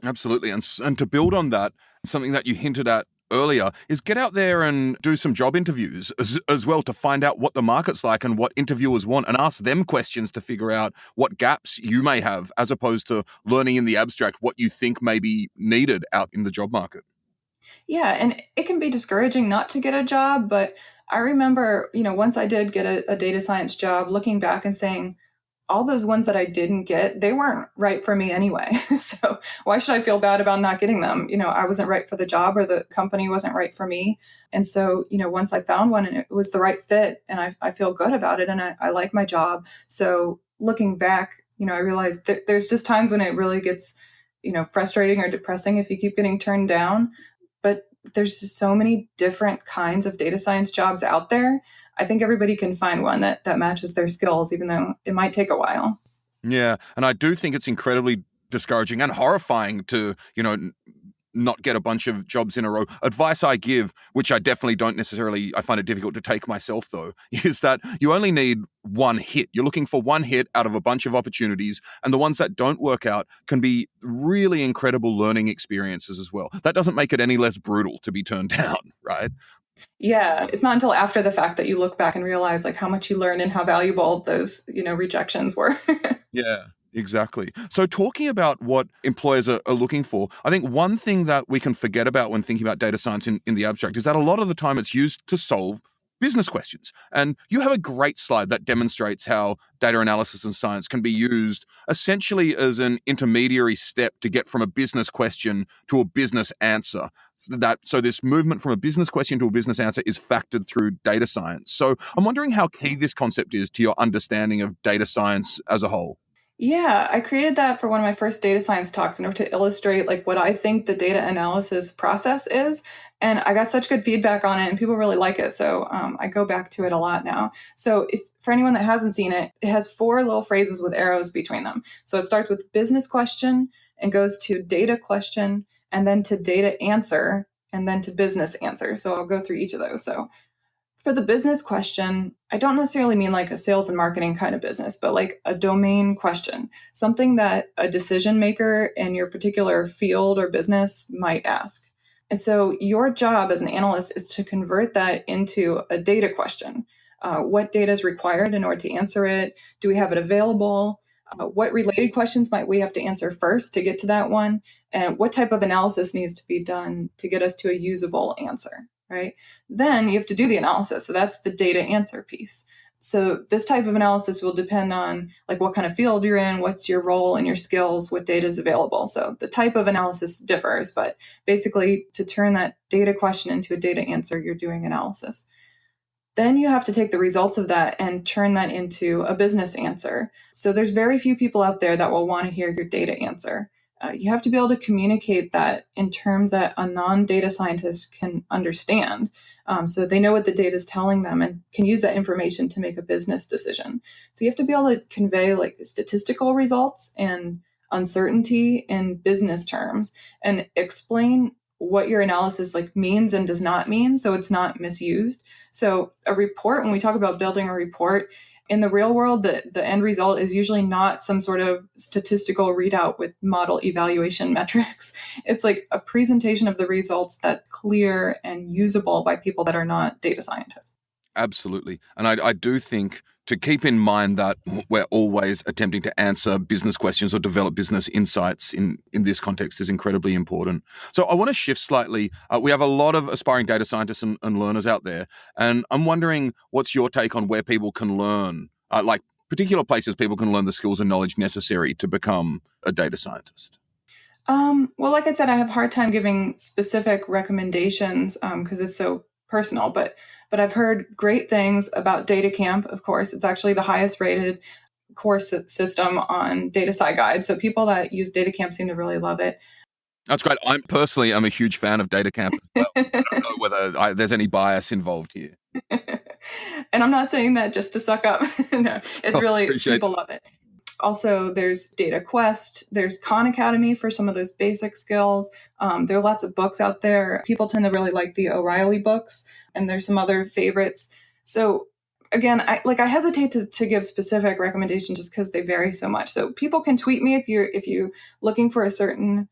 Absolutely. And to build on that, something that you hinted at earlier is get out there and do some job interviews as well to find out what the market's like and what interviewers want, and ask them questions to figure out what gaps you may have, as opposed to learning in the abstract what you think may be needed out in the job market. Yeah, and it can be discouraging not to get a job, but I remember, once I did get a data science job, looking back and saying, all those ones that I didn't get, they weren't right for me anyway. So why should I feel bad about not getting them? I wasn't right for the job or the company wasn't right for me. And so, once I found one and it was the right fit and I feel good about it and I like my job. So looking back, I realized that there's just times when it really gets, frustrating or depressing if you keep getting turned down. But there's just so many different kinds of data science jobs out there. I think everybody can find one that matches their skills, even though it might take a while. Yeah. And I do think it's incredibly discouraging and horrifying to, not get a bunch of jobs in a row. Advice I give, which I definitely don't necessarily, I find it difficult to take myself though, is that you only need one hit. You're looking for one hit out of a bunch of opportunities, and the ones that don't work out can be really incredible learning experiences as well. That doesn't make it any less brutal to be turned down, right? Yeah, it's not until after the fact that you look back and realize like how much you learned and how valuable those, rejections were. Yeah. Exactly. So talking about what employers are looking for, I think one thing that we can forget about when thinking about data science in the abstract is that a lot of the time it's used to solve business questions. And you have a great slide that demonstrates how data analysis and science can be used essentially as an intermediary step to get from a business question to a business answer. So this movement from a business question to a business answer is factored through data science. So I'm wondering how key this concept is to your understanding of data science as a whole. Yeah, I created that for one of my first data science talks in order to illustrate like what I think the data analysis process is. And I got such good feedback on it and people really like it. So I go back to it a lot now. So if for anyone that hasn't seen it, it has 4 little phrases with arrows between them. So it starts with business question and goes to data question and then to data answer and then to business answer. So I'll go through each of those. So For the business question, I don't necessarily mean like a sales and marketing kind of business, but like a domain question, something that a decision maker in your particular field or business might ask. And so your job as an analyst is to convert that into a data question. What data is required in order to answer it? Do we have it available? What related questions might we have to answer first to get to that one? And what type of analysis needs to be done to get us to a usable answer, right? Then you have to do the analysis. So that's the data answer piece. So this type of analysis will depend on like what kind of field you're in, what's your role and your skills, what data is available. So the type of analysis differs, but basically to turn that data question into a data answer, you're doing analysis. Then you have to take the results of that and turn that into a business answer. So there's very few people out there that will want to hear your data answer. You have to be able to communicate that in terms that a non-data scientist can understand. So they know what the data is telling them and can use that information to make a business decision. So you have to be able to convey like statistical results and uncertainty in business terms and explain what your analysis like means and does not mean so it's not misused. So a report, when we talk about building a report, in the real world, the end result is usually not some sort of statistical readout with model evaluation metrics. It's like a presentation of the results that's clear and usable by people that are not data scientists. Absolutely. And I do think to keep in mind that we're always attempting to answer business questions or develop business insights in this context is incredibly important. So I want to shift slightly. We have a lot of aspiring data scientists and learners out there. And I'm wondering, what's your take on where people can learn, like particular places people can learn the skills and knowledge necessary to become a data scientist? Well, like I said, I have a hard time giving specific recommendations because it's so personal, but I've heard great things about DataCamp. Of course, it's actually the highest rated course system on Data Sci Guide. So people that use DataCamp seem to really love it. That's great. I'm a huge fan of DataCamp as well. I don't know whether there's any bias involved here. And I'm not saying that just to suck up. No, it's really, people love it. Also, there's Data Quest, there's Khan Academy for some of those basic skills. There are lots of books out there. People tend to really like the O'Reilly books, and there's some other favorites. So again, I hesitate to give specific recommendations just because they vary so much. So people can tweet me if you're looking for a certain,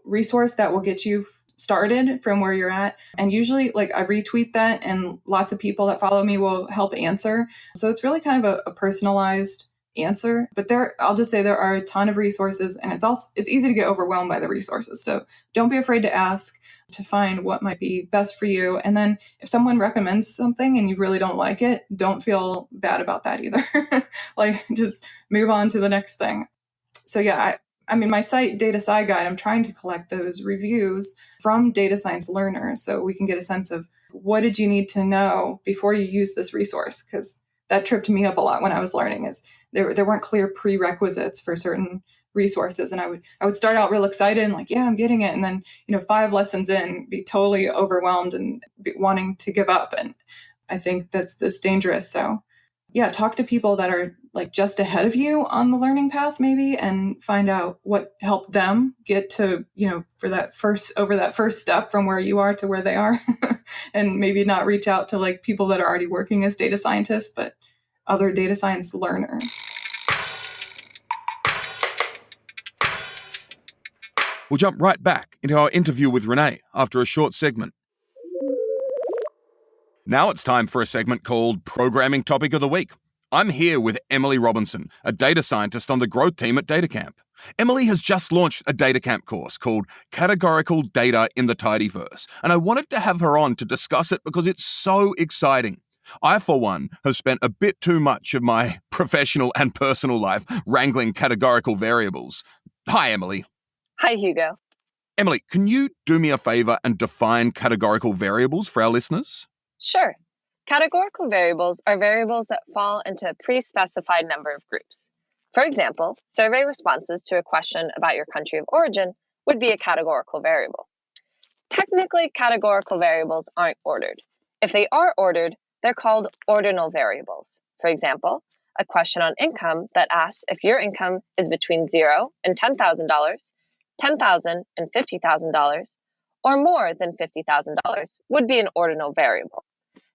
resource that will get you started from where you're at. And usually I retweet that and lots of people that follow me will help answer. So it's really kind of a personalized answer, but I'll just say there are a ton of resources and it's easy to get overwhelmed by the resources. So don't be afraid to ask to find what might be best for you. And then if someone recommends something and you really don't like it, don't feel bad about that either. Just move on to the next thing. So yeah, I mean, my site, Data Sci Guide, I'm trying to collect those reviews from data science learners so we can get a sense of what did you need to know before you use this resource? Because that tripped me up a lot when I was learning is there weren't clear prerequisites for certain resources. And I would start out real excited and yeah, I'm getting it. And then, 5 lessons in, be totally overwhelmed and be wanting to give up. And I think that's dangerous. So yeah, talk to people that are just ahead of you on the learning path maybe and find out what helped them get to, over that first step from where you are to where they are and maybe not reach out to people that are already working as data scientists, but other data science learners. We'll jump right back into our interview with Renee after a short segment. Now it's time for a segment called Programming Topic of the Week. I'm here with Emily Robinson, a data scientist on the growth team at DataCamp. Emily has just launched a DataCamp course called Categorical Data in the Tidyverse, and I wanted to have her on to discuss it because it's so exciting. I, for one, have spent a bit too much of my professional and personal life wrangling categorical variables. Hi, Emily. Hi, Hugo. Emily, can you do me a favor and define categorical variables for our listeners? Sure. Categorical variables are variables that fall into a pre-specified number of groups. For example, survey responses to a question about your country of origin would be a categorical variable. Technically, categorical variables aren't ordered. If they are ordered, they're called ordinal variables. For example, a question on income that asks if your income is between $0 and $10,000, $10,000 and $50,000, or more than $50,000 would be an ordinal variable.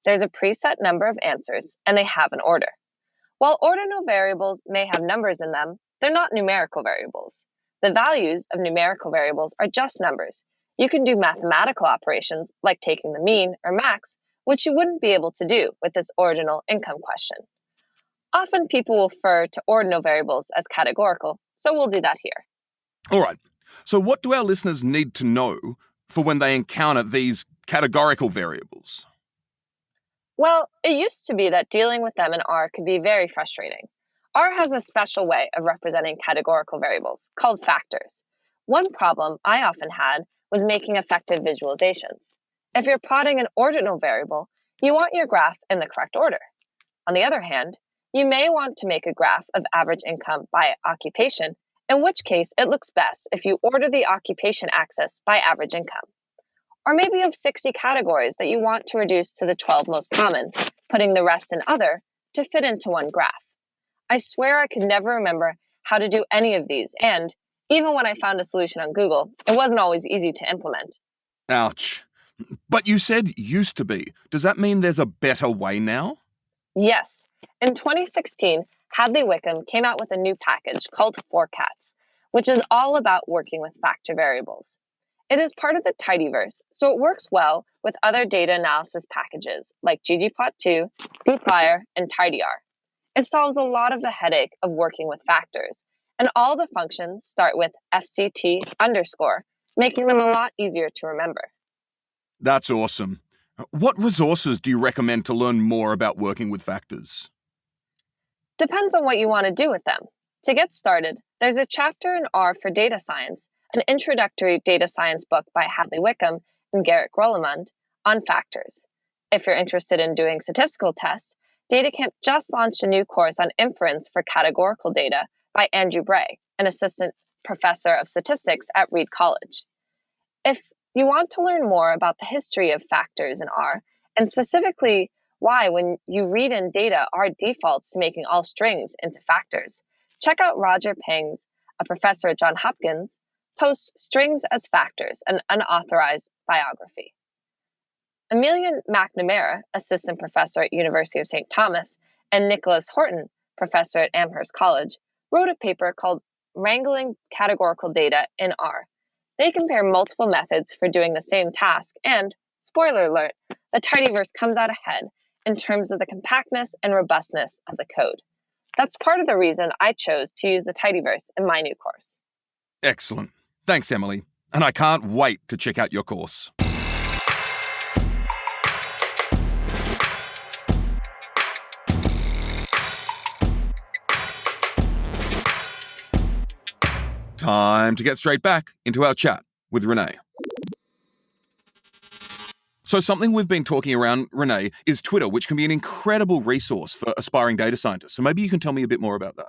There's a preset number of answers, and they have an order. While ordinal variables may have numbers in them, they're not numerical variables. The values of numerical variables are just numbers. You can do mathematical operations like taking the mean or max, which you wouldn't be able to do with this ordinal income question. Often people will refer to ordinal variables as categorical, so we'll do that here. All right. So what do our listeners need to know for when they encounter these categorical variables? Well, it used to be that dealing with them in R could be very frustrating. R has a special way of representing categorical variables, called factors. One problem I often had was making effective visualizations. If you're plotting an ordinal variable, you want your graph in the correct order. On the other hand, you may want to make a graph of average income by occupation, in which case it looks best if you order the occupation axis by average income. Or maybe you have 60 categories that you want to reduce to the 12 most common, putting the rest in other to fit into one graph. I swear I could never remember how to do any of these, and even when I found a solution on Google, it wasn't always easy to implement. Ouch. But you said used to be. Does that mean there's a better way now? Yes. In 2016, Hadley Wickham came out with a new package called Forecats, which is all about working with factor variables. It is part of the tidyverse, so it works well with other data analysis packages like ggplot2, group-lyr, and tidyr. It solves a lot of the headache of working with factors, and all the functions start with fct_, making them a lot easier to remember. That's awesome. What resources do you recommend to learn more about working with factors? Depends on what you want to do with them. To get started, there's a chapter in R for data science, an introductory data science book by Hadley Wickham and Garrett Grolemund on factors. If you're interested in doing statistical tests, DataCamp just launched a new course on inference for categorical data by Andrew Bray, an assistant professor of statistics at Reed College. If you want to learn more about the history of factors in R, and specifically why when you read in data R defaults to making all strings into factors, check out Roger Ping's, a professor at Johns Hopkins, post Strings as Factors, an unauthorized biography. Amelia McNamara, assistant professor at University of St. Thomas, and Nicholas Horton, professor at Amherst College, wrote a paper called Wrangling Categorical Data in R. They compare multiple methods for doing the same task, and, spoiler alert, the tidyverse comes out ahead in terms of the compactness and robustness of the code. That's part of the reason I chose to use the tidyverse in my new course. Excellent. Thanks, Emily. And I can't wait to check out your course. Time to get straight back into our chat with Renee. So something we've been talking around, Renee, is Twitter, which can be an incredible resource for aspiring data scientists. So maybe you can tell me a bit more about that.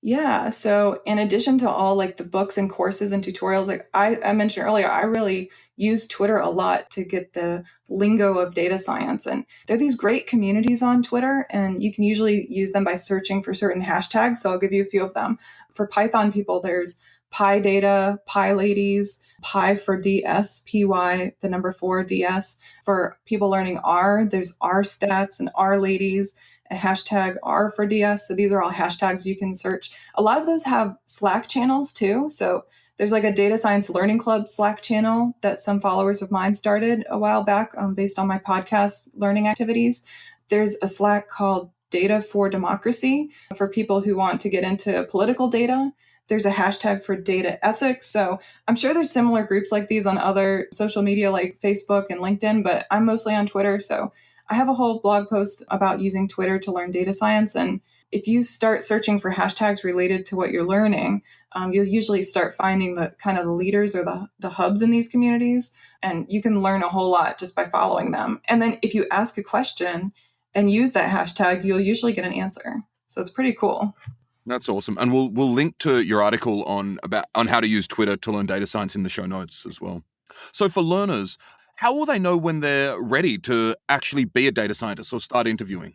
Yeah. So in addition to all like the books and courses and tutorials, like I mentioned earlier, I really use Twitter a lot to get the lingo of data science. And there are these great communities on Twitter, and you can usually use them by searching for certain hashtags. So I'll give you a few of them. For Python people, there's PyData, PyLadies, Pi for DS, PY, the number 4 DS. For people learning R, there's RStats and RLadies, a hashtag R for DS. So these are all hashtags you can search. A lot of those have Slack channels too. So there's like a data science learning club Slack channel that some followers of mine started a while back based on my podcast learning activities. There's a Slack called Data for Democracy for people who want to get into political data. There's a hashtag for data ethics. So I'm sure there's similar groups like these on other social media like Facebook and LinkedIn, but I'm mostly on Twitter. So I have a whole blog post about using Twitter to learn data science. And if you start searching for hashtags related to what you're learning, you'll usually start finding the kind of the leaders or the hubs in these communities. And you can learn a whole lot just by following them. And then if you ask a question and use that hashtag, you'll usually get an answer. So it's pretty cool. That's awesome. And we'll link to your article on how to use Twitter to learn data science in the show notes as well. So for learners, how will they know when they're ready to actually be a data scientist or start interviewing?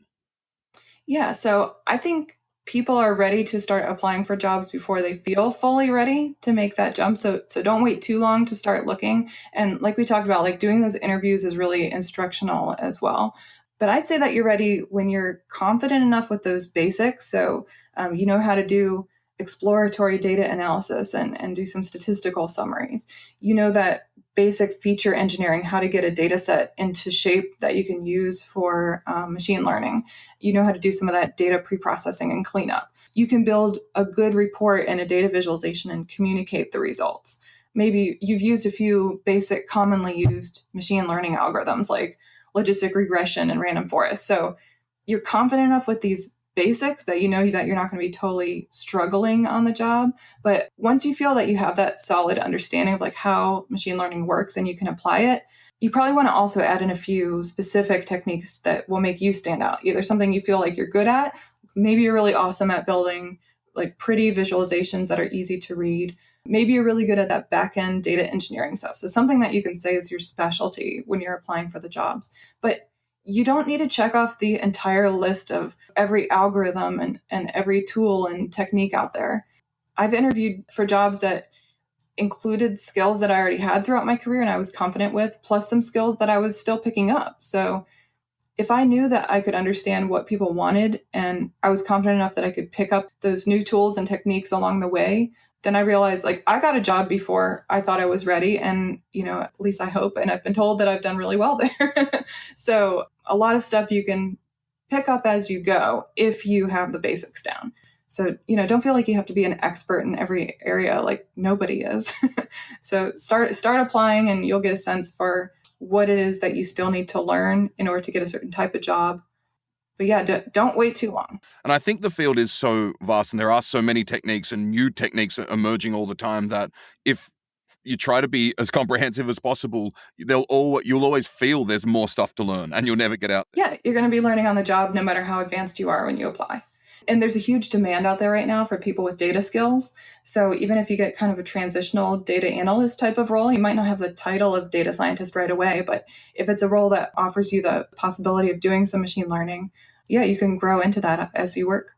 Yeah, so I think people are ready to start applying for jobs before they feel fully ready to make that jump. So don't wait too long to start looking. And like we talked about, like doing those interviews is really instructional as well. But I'd say that you're ready when you're confident enough with those basics. So you know how to do exploratory data analysis and do some statistical summaries. You know that basic feature engineering, how to get a data set into shape that you can use for machine learning. You know how to do some of that data pre-processing and cleanup. You can build a good report and a data visualization and communicate the results. Maybe you've used a few basic commonly used machine learning algorithms like logistic regression and random forest. So you're confident enough with these basics that you know that you're not going to be totally struggling on the job. But once you feel that you have that solid understanding of like how machine learning works and you can apply it, you probably want to also add in a few specific techniques that will make you stand out. Either something you feel like you're good at, maybe you're really awesome at building like pretty visualizations that are easy to read. Maybe you're really good at that back-end data engineering stuff. So something that you can say is your specialty when you're applying for the jobs. But you don't need to check off the entire list of every algorithm and every tool and technique out there. I've interviewed for jobs that included skills that I already had throughout my career and I was confident with, plus some skills that I was still picking up. So if I knew that I could understand what people wanted and I was confident enough that I could pick up those new tools and techniques along the way, then I realized like I got a job before I thought I was ready. And, you know, at least I hope, and I've been told that I've done really well there. So a lot of stuff you can pick up as you go if you have the basics down. So, you know, don't feel like you have to be an expert in every area, like nobody is. So start applying and you'll get a sense for what it is that you still need to learn in order to get a certain type of job. But yeah, don't wait too long. And I think the field is so vast and there are so many techniques and new techniques emerging all the time that if you try to be as comprehensive as possible, you'll always feel there's more stuff to learn and you'll never get out. Yeah, you're going to be learning on the job no matter how advanced you are when you apply. And there's a huge demand out there right now for people with data skills. So even if you get kind of a transitional data analyst type of role, you might not have the title of data scientist right away. But if it's a role that offers you the possibility of doing some machine learning, yeah, you can grow into that as you work.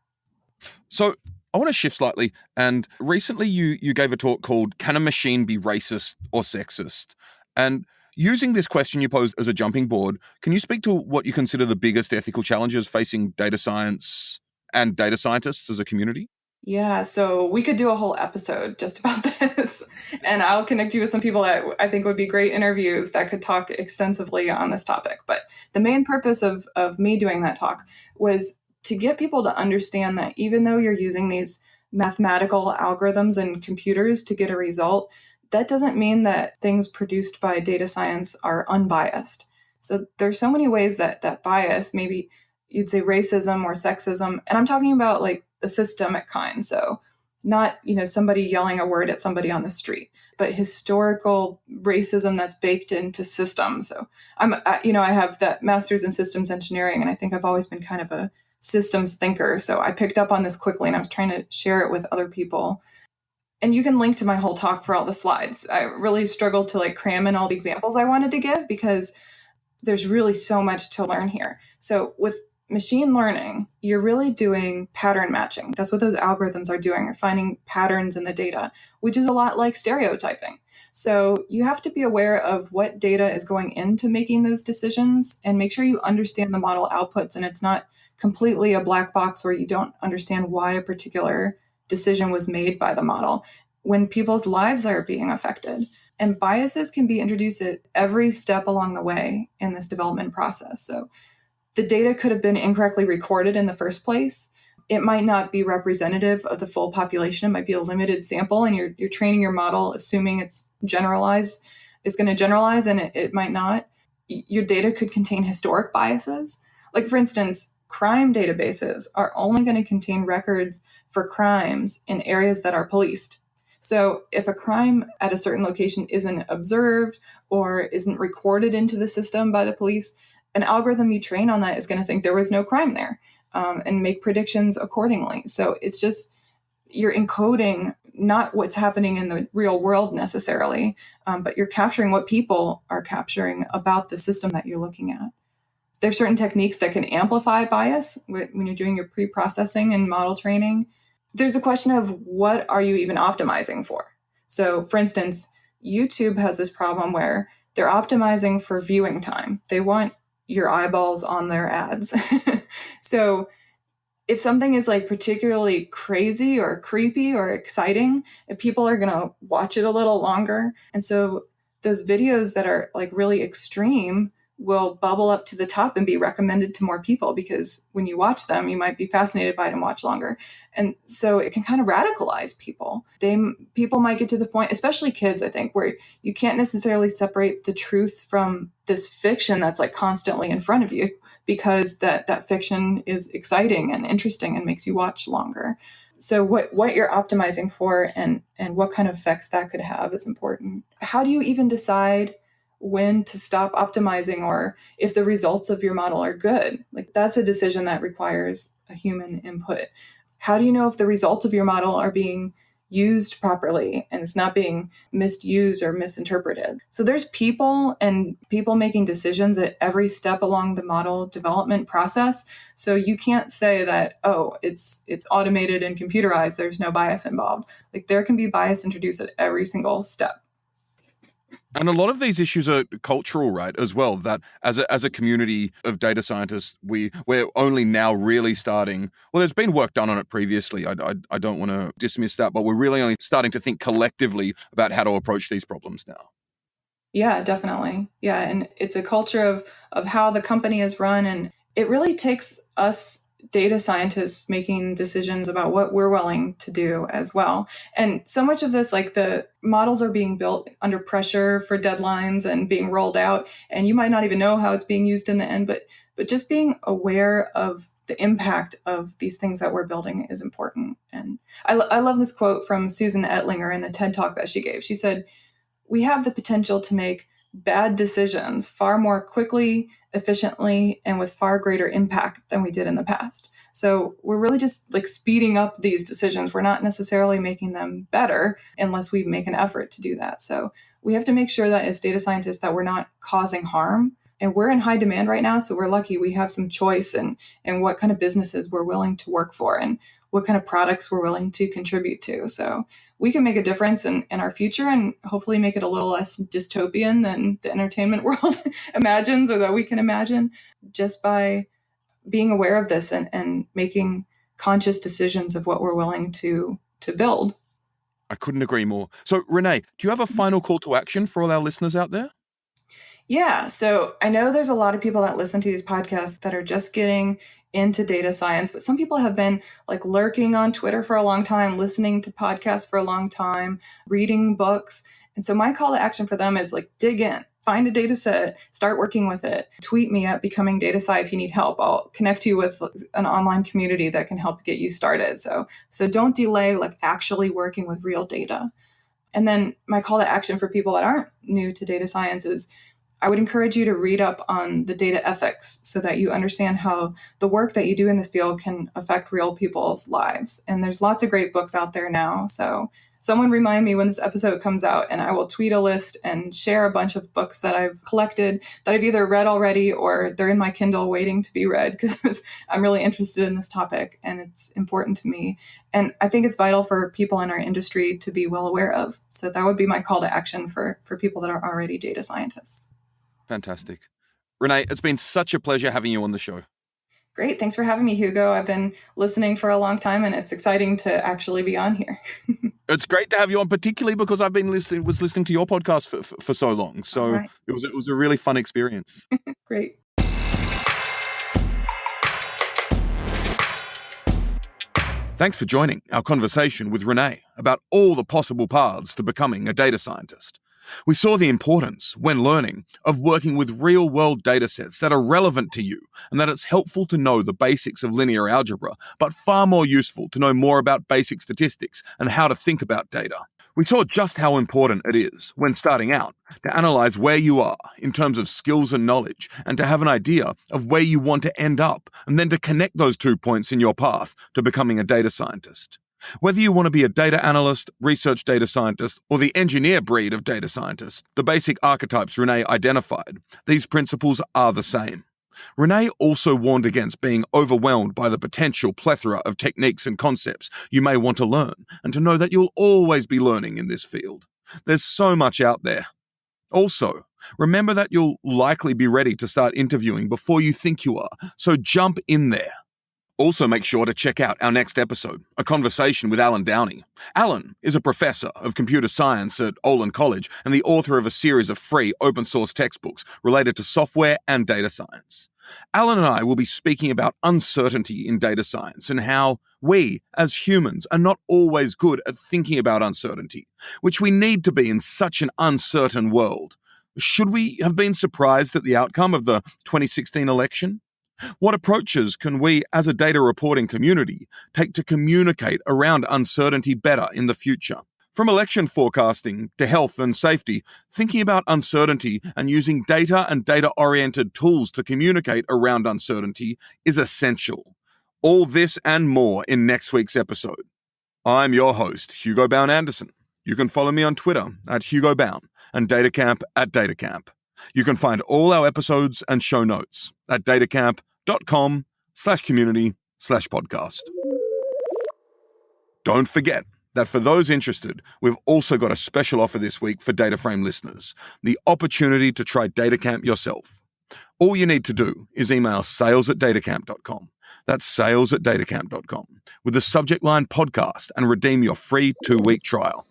So I want to shift slightly. And recently you gave a talk called Can a Machine Be Racist or Sexist? And using this question you posed as a jumping board, can you speak to what you consider the biggest ethical challenges facing data science and data scientists as a community? Yeah, so we could do a whole episode just about this. And I'll connect you with some people that I think would be great interviews that could talk extensively on this topic. But the main purpose of me doing that talk was to get people to understand that even though you're using these mathematical algorithms and computers to get a result, that doesn't mean that things produced by data science are unbiased. So there's so many ways that bias, maybe you'd say racism or sexism, and I'm talking about like the systemic kind. So not, you know, somebody yelling a word at somebody on the street, but historical racism that's baked into systems. So I have that master's in systems engineering, and I think I've always been kind of a systems thinker. So I picked up on this quickly and I was trying to share it with other people. And you can link to my whole talk for all the slides. I really struggled to like cram in all the examples I wanted to give because there's really so much to learn here. So with machine learning, you're really doing pattern matching. That's what those algorithms are doing, are finding patterns in the data, which is a lot like stereotyping. So you have to be aware of what data is going into making those decisions and make sure you understand the model outputs and it's not completely a black box where you don't understand why a particular decision was made by the model when people's lives are being affected. And biases can be introduced at every step along the way in this development process. So the data could have been incorrectly recorded in the first place. It might not be representative of the full population. It might be a limited sample, and you're training your model assuming it's going to generalize, and it might not. Your data could contain historic biases. Like, for instance, crime databases are only going to contain records for crimes in areas that are policed. So if a crime at a certain location isn't observed or isn't recorded into the system by the police, an algorithm you train on that is going to think there was no crime there and make predictions accordingly. So it's just you're encoding not what's happening in the real world necessarily, but you're capturing what people are capturing about the system that you're looking at. There's certain techniques that can amplify bias when you're doing your pre-processing and model training. There's a question of what are you even optimizing for? So, for instance, YouTube has this problem where they're optimizing for viewing time. They want your eyeballs on their ads. So if something is like particularly crazy or creepy or exciting, people are going to watch it a little longer. And so those videos that are like really extreme will bubble up to the top and be recommended to more people, because when you watch them, you might be fascinated by it and watch longer. And so it can kind of radicalize people. People might get to the point, especially kids, I think, where you can't necessarily separate the truth from this fiction that's like constantly in front of you, because that fiction is exciting and interesting and makes you watch longer. So what you're optimizing for and what kind of effects that could have is important. How do you even decide when to stop optimizing, or if the results of your model are good? Like, that's a decision that requires a human input. How do you know if the results of your model are being used properly and it's not being misused or misinterpreted? So there's people making decisions at every step along the model development process. So you can't say that, oh, it's automated and computerized, there's no bias involved. Like, there can be bias introduced at every single step. And a lot of these issues are cultural, right, as well, that as a community of data scientists, we're only now really starting. Well, there's been work done on it previously. I don't want to dismiss that, but we're really only starting to think collectively about how to approach these problems now. Yeah, definitely. Yeah, and it's a culture of how the company is run, and it really takes us data scientists making decisions about what we're willing to do as well. And so much of this, like, the models are being built under pressure for deadlines and being rolled out, and you might not even know how it's being used in the end, but just being aware of the impact of these things that we're building is important. And I love this quote from Susan Ettlinger in the TED Talk that she gave. She said, "We have the potential to make bad decisions far more quickly, efficiently, and with far greater impact than we did in the past." So we're really just like speeding up these decisions. We're not necessarily making them better unless we make an effort to do that. So we have to make sure that as data scientists that we're not causing harm. And we're in high demand right now, so we're lucky we have some choice in what kind of businesses we're willing to work for and what kind of products we're willing to contribute to. So we can make a difference in our future and hopefully make it a little less dystopian than the entertainment world imagines, or that we can imagine, just by being aware of this and making conscious decisions of what we're willing to build. I couldn't agree more. So, Renee, do you have a final call to action for all our listeners out there? Yeah, so I know there's a lot of people that listen to these podcasts that are just getting into data science, but some people have been like lurking on Twitter for a long time, listening to podcasts for a long time, reading books. And so my call to action for them is like, dig in, find a data set, start working with it. Tweet me at Becoming Data Sci if you need help. I'll connect you with an online community that can help get you started. So don't delay like actually working with real data. And then my call to action for people that aren't new to data science is, I would encourage you to read up on the data ethics so that you understand how the work that you do in this field can affect real people's lives. And there's lots of great books out there now. So someone remind me when this episode comes out, and I will tweet a list and share a bunch of books that I've collected that I've either read already or they're in my Kindle waiting to be read, because I'm really interested in this topic and it's important to me. And I think it's vital for people in our industry to be well aware of. So that would be my call to action for people that are already data scientists. Fantastic. Renee, it's been such a pleasure having you on the show. Great. Thanks for having me, Hugo. I've been listening for a long time, and it's exciting to actually be on here. It's great to have you on, particularly because I've been listening to your podcast for so long. So right. It was a really fun experience. Great. Thanks for joining our conversation with Renee about all the possible paths to becoming a data scientist. We saw the importance, when learning, of working with real-world datasets that are relevant to you, and that it's helpful to know the basics of linear algebra, but far more useful to know more about basic statistics and how to think about data. We saw just how important it is, when starting out, to analyze where you are in terms of skills and knowledge, and to have an idea of where you want to end up, and then to connect those 2 points in your path to becoming a data scientist. Whether you want to be a data analyst, research data scientist, or the engineer breed of data scientist, the basic archetypes Renee identified, these principles are the same. Renee also warned against being overwhelmed by the potential plethora of techniques and concepts you may want to learn, and to know that you'll always be learning in this field. There's so much out there. Also, Remember that you'll likely be ready to start interviewing before you think you are, so jump in there. Also, make sure to check out our next episode, a conversation with Alan Downey. Alan is a professor of computer science at Olin College and the author of a series of free open source textbooks related to software and data science. Alan and I will be speaking about uncertainty in data science and how we, as humans, are not always good at thinking about uncertainty, which we need to be in such an uncertain world. Should we have been surprised at the outcome of the 2016 election? What approaches can we, as a data reporting community, take to communicate around uncertainty better in the future? From election forecasting to health and safety, thinking about uncertainty and using data and data-oriented tools to communicate around uncertainty is essential. All this and more in next week's episode. I'm your host, Hugo Bown-Anderson. You can follow me on Twitter at Hugo Bown and DataCamp at DataCamp. You can find all our episodes and show notes at datacamp.com/community/podcast. Don't forget that for those interested, we've also got a special offer this week for DataFrame listeners, the opportunity to try DataCamp yourself. All you need to do is email sales@datacamp.com. That's sales@datacamp.com with the subject line podcast and redeem your free 2-week trial.